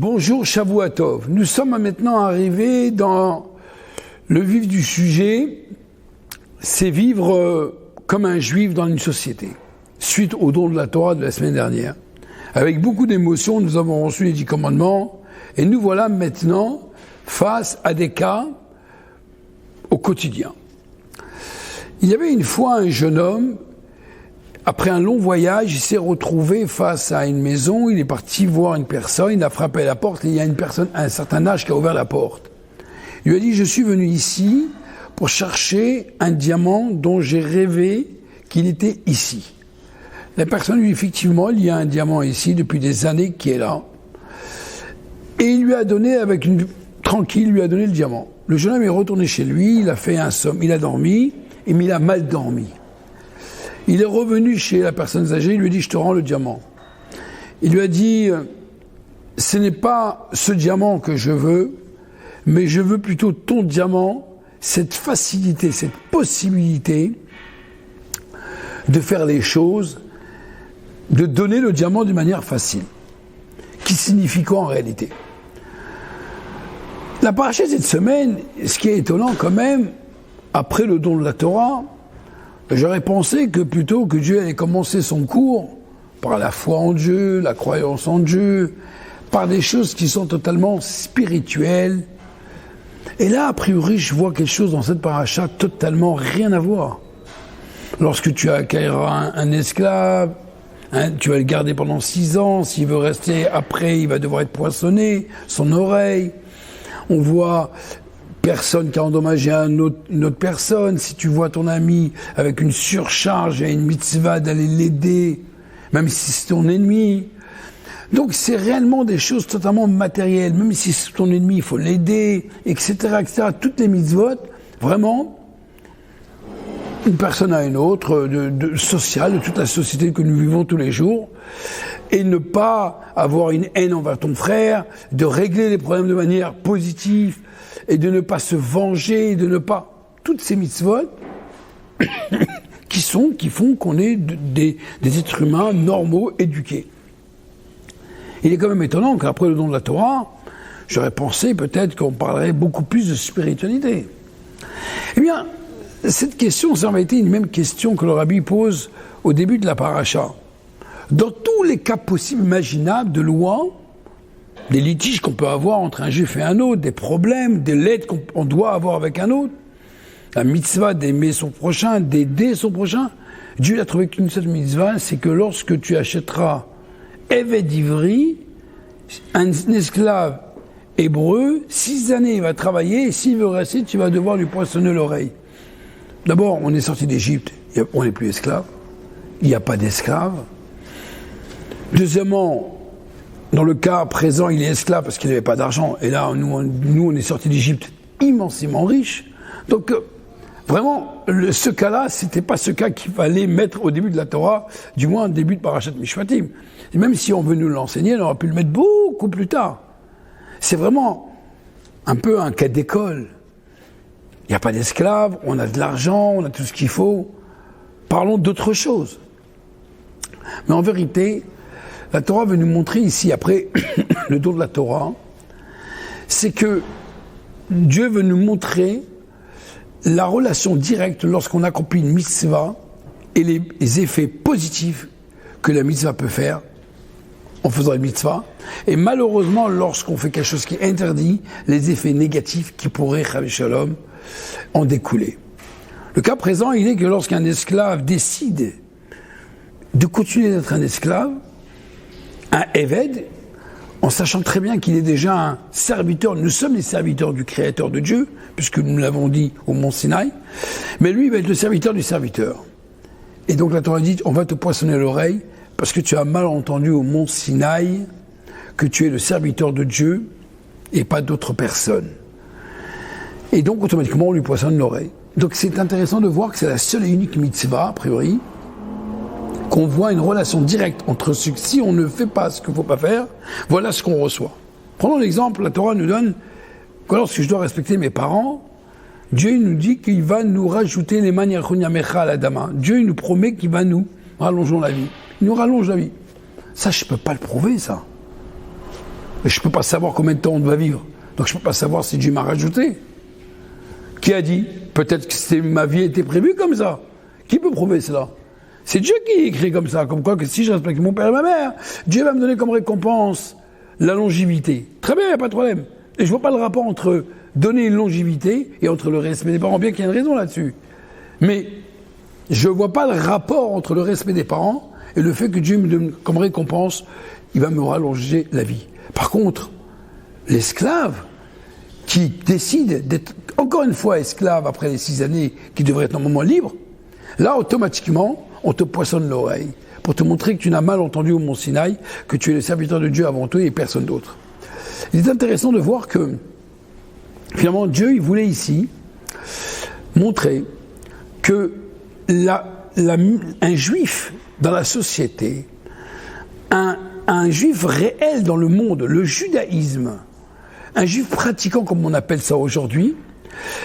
Bonjour Shavuot Tov. Nous sommes maintenant arrivés dans le vif du sujet, c'est vivre comme un juif dans une société, suite au don de la Torah de la semaine dernière. Avec beaucoup d'émotions, nous avons reçu les 10 commandements et nous voilà maintenant face à des cas au quotidien. Il y avait une fois un jeune homme, après un long voyage, il s'est retrouvé face à une maison, il est parti voir une personne, il a frappé à la porte et il y a une personne à un certain âge qui a ouvert la porte. Il lui a dit « Je suis venu ici pour chercher un diamant dont j'ai rêvé qu'il était ici. » La personne lui dit « Effectivement, il y a un diamant ici depuis des années qui est là. » Et il lui a donné, tranquille, il lui a donné le diamant. Le jeune homme est retourné chez lui, il a fait un somme, il a dormi, mais il a mal dormi. Il est revenu chez la personne âgée, il lui a dit « Je te rends le diamant. » Il lui a dit « Ce n'est pas ce diamant que je veux, mais je veux plutôt ton diamant, cette facilité, cette possibilité de faire les choses, de donner le diamant d'une manière facile. » Qui signifie quoi en réalité? La paracha cette semaine, ce qui est étonnant quand même, après le don de la Torah, j'aurais pensé que plutôt que Dieu allait commencer son cours par la foi en Dieu, la croyance en Dieu, par des choses qui sont totalement spirituelles. Et là, a priori, je vois quelque chose dans cette paracha totalement rien à voir. Lorsque tu accueilleras un esclave, tu vas le garder pendant 6 ans, s'il veut rester après, il va devoir être poinçonné, son oreille. On voit personne qui a endommagé une autre personne. Si tu vois ton ami avec une surcharge, il y a une mitzvah d'aller l'aider, même si c'est ton ennemi. Donc c'est réellement des choses totalement matérielles. Même si c'est ton ennemi, il faut l'aider, etc., etc. Toutes les mitzvot, vraiment, une personne à une autre, sociale, de toute la société que nous vivons tous les jours, et ne pas avoir une haine envers ton frère, de régler les problèmes de manière positive, et de ne pas se venger, de ne pas... Toutes ces mitzvot qui font qu'on est des êtres humains normaux, éduqués. Il est quand même étonnant qu'après le don de la Torah, j'aurais pensé peut-être qu'on parlerait beaucoup plus de spiritualité. Eh bien, cette question, ça m'a été une même question que le rabbi pose au début de la paracha. Dans tous les cas possibles, imaginables de loi, des litiges qu'on peut avoir entre un juif et un autre, des problèmes, des lettres qu'on doit avoir avec un autre, la mitzvah d'aimer son prochain, d'aider son prochain, Dieu a trouvé qu'une seule mitzvah, c'est que lorsque tu achèteras Eved Ivri, un esclave hébreu, 6 années il va travailler, et s'il veut rester, tu vas devoir lui poinçonner l'oreille. D'abord, on est sorti d'Égypte, on n'est plus esclave, il n'y a pas d'esclave. Deuxièmement, dans le cas présent, il est esclave parce qu'il n'avait pas d'argent. Et là, nous on est sortis d'Égypte immensément riches. Donc, vraiment, ce cas-là, c'était pas ce cas qu'il fallait mettre au début de la Torah, du moins au début de Parashat Mishpatim. Et même si on veut nous l'enseigner, on aurait pu le mettre beaucoup plus tard. C'est vraiment un peu un cas d'école. Il n'y a pas d'esclaves, on a de l'argent, on a tout ce qu'il faut. Parlons d'autre chose. Mais en vérité, la Torah veut nous montrer ici, après le don de la Torah, c'est que Dieu veut nous montrer la relation directe lorsqu'on accomplit une mitzvah et les effets positifs que la mitzvah peut faire en faisant une mitzvah. Et malheureusement, lorsqu'on fait quelque chose qui est interdit, les effets négatifs qui pourraient, Chav Shalom, en découler. Le cas présent, il est que lorsqu'un esclave décide de continuer d'être un esclave, un Eved, en sachant très bien qu'il est déjà un serviteur, nous sommes les serviteurs du Créateur de Dieu, puisque nous l'avons dit au Mont Sinaï, mais lui, il va être le serviteur du serviteur. Et donc la Torah dit, on va te poinçonner l'oreille, parce que tu as mal entendu au Mont Sinaï que tu es le serviteur de Dieu et pas d'autres personnes. Et donc automatiquement, on lui poinçonne l'oreille. Donc c'est intéressant de voir que c'est la seule et unique mitzvah, a priori, qu'on voit une relation directe entre ce que si on ne fait pas ce qu'il ne faut pas faire, voilà ce qu'on reçoit. Prenons l'exemple, la Torah nous donne que lorsque je dois respecter mes parents, Dieu nous dit qu'il va nous rajouter les manières à la dama. Dieu il nous promet qu'il va nous rallonger la vie. Il nous rallonge la vie. Ça, je ne peux pas le prouver, ça. Mais je ne peux pas savoir combien de temps on va vivre. Donc je ne peux pas savoir si Dieu m'a rajouté. Qui a dit? Peut-être que ma vie était prévue comme ça. Qui peut prouver cela? C'est Dieu qui écrit comme ça, comme quoi que si je respecte mon père et ma mère, Dieu va me donner comme récompense la longévité. Très bien, il n'y a pas de problème. Et je ne vois pas le rapport entre donner une longévité et entre le respect des parents, bien qu'il y ait une raison là-dessus. Mais je ne vois pas le rapport entre le respect des parents et le fait que Dieu me donne comme récompense, il va me rallonger la vie. Par contre, l'esclave qui décide d'être encore une fois esclave après les 6 années, qui devrait être normalement libre, là automatiquement, on te poissonne l'oreille pour te montrer que tu n'as mal entendu au Mont Sinaï, que tu es le serviteur de Dieu avant toi et personne d'autre. Il est intéressant de voir que finalement Dieu, il voulait ici montrer que un juif dans la société, un juif réel dans le monde, le judaïsme, un juif pratiquant comme on appelle ça aujourd'hui,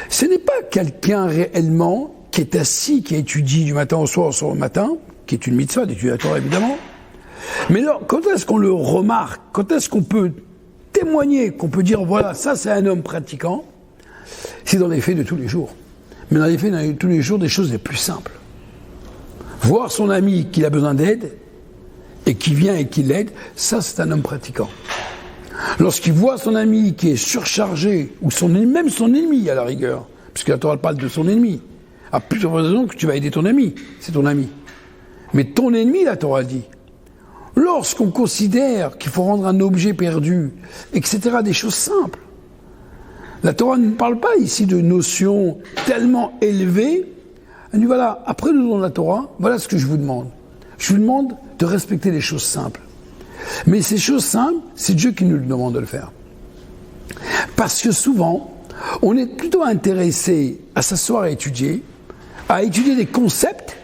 ce n'est pas quelqu'un réellement qui est assis, qui étudie du matin au soir au matin, qui est une mitzvah d'étudier la Torah évidemment, mais alors, quand est-ce qu'on le remarque, quand est-ce qu'on peut témoigner, qu'on peut dire voilà, ça c'est un homme pratiquant, c'est dans les faits de tous les jours. Mais dans les faits de tous les jours, des choses les plus simples. Voir son ami qu'il a besoin d'aide, et qui vient et qui l'aide, ça c'est un homme pratiquant. Lorsqu'il voit son ami qui est surchargé, ou même son ennemi à la rigueur, puisque la Torah parle de son ennemi, à plusieurs raisons que tu vas aider ton ami, c'est ton ami. Mais ton ennemi, la Torah dit, lorsqu'on considère qu'il faut rendre un objet perdu, etc., des choses simples, la Torah ne parle pas ici de notions tellement élevées. Elle dit voilà, après le don de la Torah, voilà ce que je vous demande. Je vous demande de respecter les choses simples. Mais ces choses simples, c'est Dieu qui nous le demande de le faire. Parce que souvent, on est plutôt intéressé à s'asseoir et à étudier des concepts,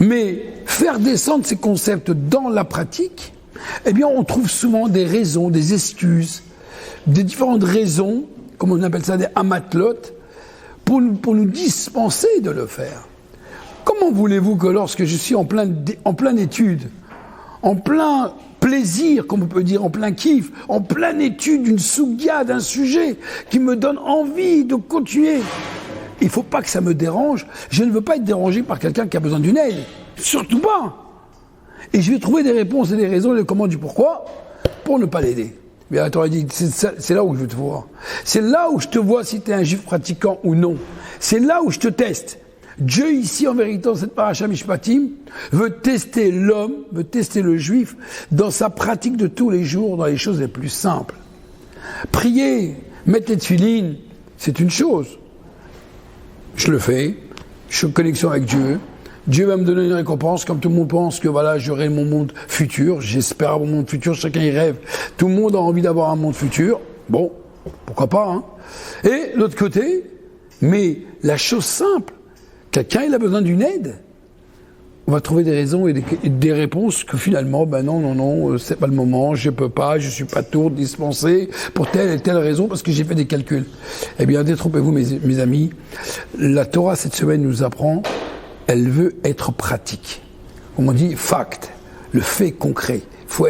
mais faire descendre ces concepts dans la pratique, eh bien on trouve souvent des raisons, des excuses, des différentes raisons, comme on appelle ça des amatlotes, pour nous dispenser de le faire. Comment voulez-vous que lorsque je suis en pleine étude, en plein plaisir, comme on peut dire, en plein kiff, en pleine étude d'une sougia, d'un sujet qui me donne envie de continuer, il ne faut pas que ça me dérange. Je ne veux pas être dérangé par quelqu'un qui a besoin d'une aide. Surtout pas. Et je vais trouver des réponses et des raisons et des comment du pourquoi pour ne pas l'aider. Mais la Torah dit, c'est là où je veux te voir. C'est là où je te vois si tu es un juif pratiquant ou non. C'est là où je te teste. Dieu ici, en vérité, dans cette paracha Mishpatim, veut tester l'homme, veut tester le juif dans sa pratique de tous les jours, dans les choses les plus simples. Prier, mettre les tefilines, c'est une chose. Je le fais, je suis en connexion avec Dieu. Dieu va me donner une récompense, comme tout le monde pense que voilà, j'aurai mon monde futur. J'espère mon monde futur, chacun y rêve. Tout le monde a envie d'avoir un monde futur. Bon, pourquoi pas, hein. Et l'autre côté, mais la chose simple, quelqu'un il a besoin d'une aide, on va trouver des raisons et des réponses que finalement, ben non, c'est pas le moment, je peux pas, je suis pas tour dispensé pour telle et telle raison parce que j'ai fait des calculs. Eh bien, détrompez-vous mes amis, la Torah cette semaine nous apprend, elle veut être pratique. Comme on dit, fact, le fait concret. Il faut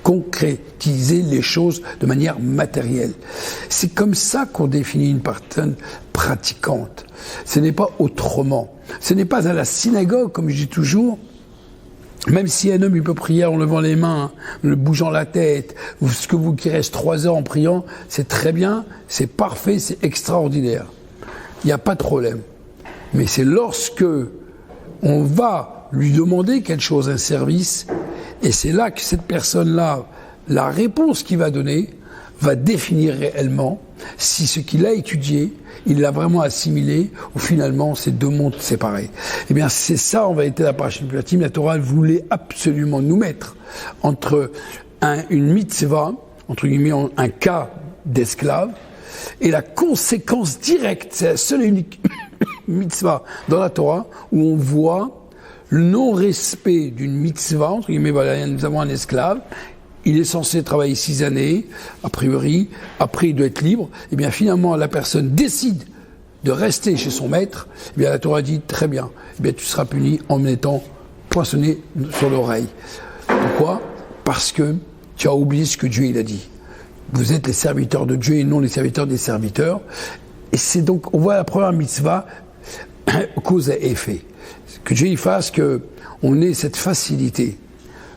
concrétiser les choses de manière matérielle. C'est comme ça qu'on définit une personne pratiquante. Ce n'est pas autrement. Ce n'est pas à la synagogue, comme je dis toujours, même si un homme il peut prier en levant les mains, en bougeant la tête, ou ce que vous qui reste 3 heures en priant, c'est très bien, c'est parfait, c'est extraordinaire. Il n'y a pas de problème. Mais c'est lorsque on va lui demander quelque chose, un service, et c'est là que cette personne-là, la réponse qu'il va donner, va définir réellement si ce qu'il a étudié, il l'a vraiment assimilé, ou finalement c'est deux mondes séparés. Eh bien c'est ça en vérité la paracha Mishpatim. La Torah voulait absolument nous mettre entre une mitzvah, entre guillemets un cas d'esclave, et la conséquence directe, c'est la seule et unique mitzvah dans la Torah où on voit le non-respect d'une mitzvah, entre guillemets, voilà, nous avons un esclave, il est censé travailler 6 années, a priori, après il doit être libre, et bien finalement la personne décide de rester chez son maître, et bien la Torah dit très bien, et bien tu seras puni en étant poinçonné sur l'oreille. Pourquoi ? Parce que tu as oublié ce que Dieu il a dit. Vous êtes les serviteurs de Dieu et non les serviteurs des serviteurs. Et c'est donc, on voit la première mitzvah, cause et effet. Que Dieu il fasse qu'on ait cette facilité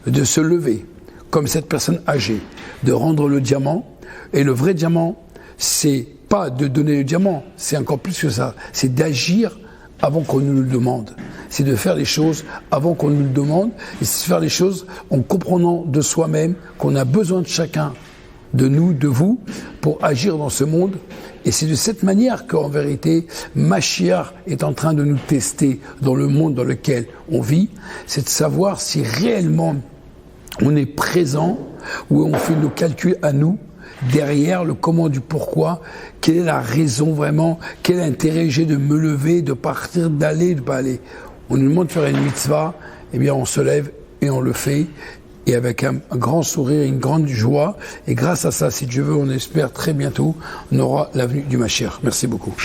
de se lever, comme cette personne âgée, de rendre le diamant. Et le vrai diamant, c'est pas de donner le diamant, c'est encore plus que ça. C'est d'agir avant qu'on nous le demande. C'est de faire les choses avant qu'on nous le demande. Et c'est de faire les choses en comprenant de soi-même qu'on a besoin de chacun, de nous, de vous, pour agir dans ce monde. Et c'est de cette manière qu'en vérité, Mashiach est en train de nous tester dans le monde dans lequel on vit. C'est de savoir si réellement on est présent ou on fait nos calculs à nous, derrière le comment du pourquoi, quelle est la raison vraiment, quel intérêt j'ai de me lever, de partir, d'aller, de pas aller. On nous demande de faire une mitzvah, eh bien on se lève et on le fait, et avec un grand sourire, une grande joie, et grâce à ça, si Dieu veut, on espère très bientôt, on aura l'avenue du Mashiach. Merci beaucoup.